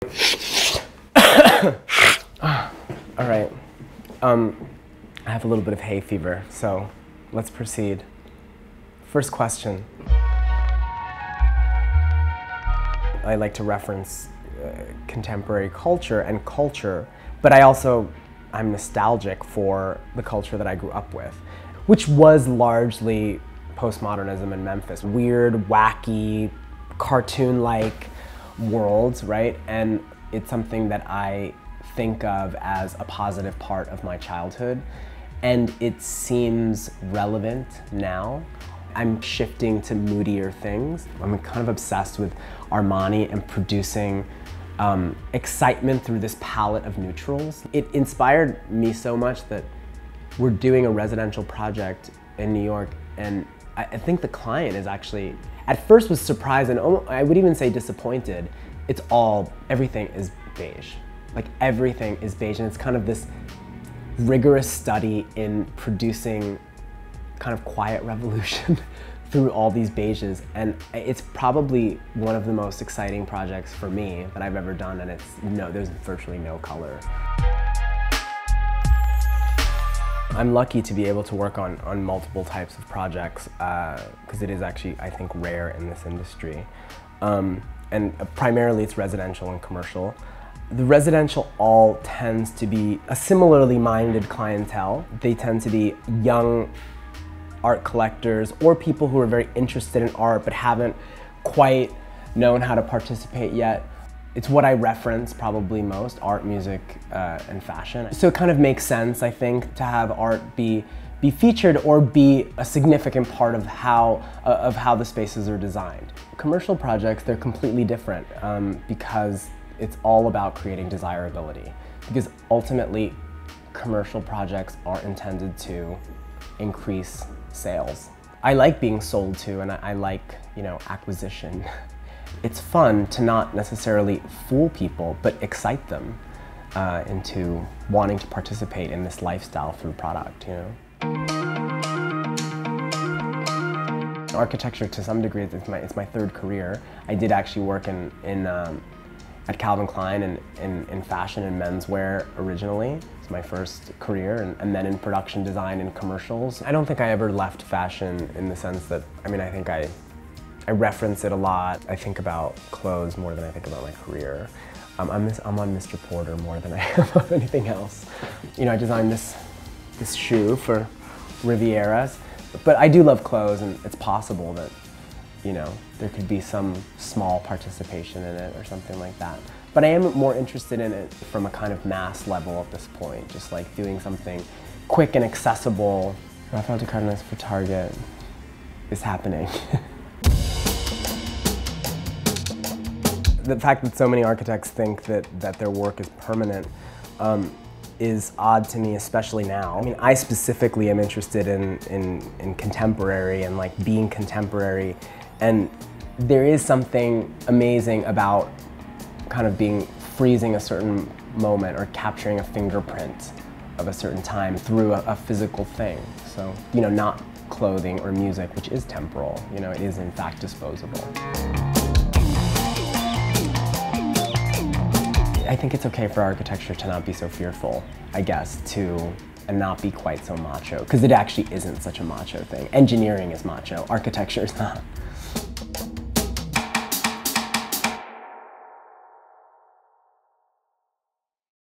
All right, I have a little bit of hay fever, so let's proceed. First question. I like to reference contemporary culture and culture, but I'm nostalgic for the culture that I grew up with, which was largely postmodernism in Memphis. Weird, wacky, cartoon-like worlds, right? And it's something that I think of as a positive part of my childhood, and it seems relevant now. I'm shifting to moodier things. I'm kind of obsessed with Armani and producing excitement through this palette of neutrals. It inspired me so much that we're doing a residential project in New York, and I think the client is actually, at first was surprised and I would even say disappointed. Everything is beige. Like everything is beige, and it's kind of this rigorous study in producing kind of quiet revolution through all these beiges, and it's probably one of the most exciting projects for me that I've ever done, and there's virtually no color. I'm lucky to be able to work on multiple types of projects because it is actually, I think, rare in this industry. And primarily it's residential and commercial. The residential all tends to be a similarly minded clientele. They tend to be young art collectors or people who are very interested in art but haven't quite known how to participate yet. It's what I reference probably most: art, music, and fashion. So it kind of makes sense, I think, to have art be featured or be a significant part of how the spaces are designed. Commercial projects, they're completely different because it's all about creating desirability. Because ultimately, commercial projects are intended to increase sales. I like being sold to, and I like, acquisition. It's fun to not necessarily fool people, but excite them into wanting to participate in this lifestyle through product, Architecture, to some degree, it's my third career. I did actually work at Calvin Klein in fashion and menswear originally. It's my first career, and then in production design and commercials. I don't think I ever left fashion in the sense that, I think I reference it a lot. I think about clothes more than I think about my career. I'm on Mr. Porter more than I am on anything else. I designed this shoe for Rivieras, but I do love clothes, and it's possible that there could be some small participation in it or something like that. But I am more interested in it from a kind of mass level at this point, just like doing something quick and accessible. Rafael de Cárdenas for Target is happening. The fact that so many architects think that their work is permanent is odd to me, especially now. I specifically am interested in contemporary and like being contemporary, and there is something amazing about kind of freezing a certain moment or capturing a fingerprint of a certain time through a physical thing. So, not clothing or music, which is temporal, it is in fact disposable. I think it's okay for architecture to not be so fearful, I guess, and not be quite so macho, because it actually isn't such a macho thing. Engineering is macho, architecture is not.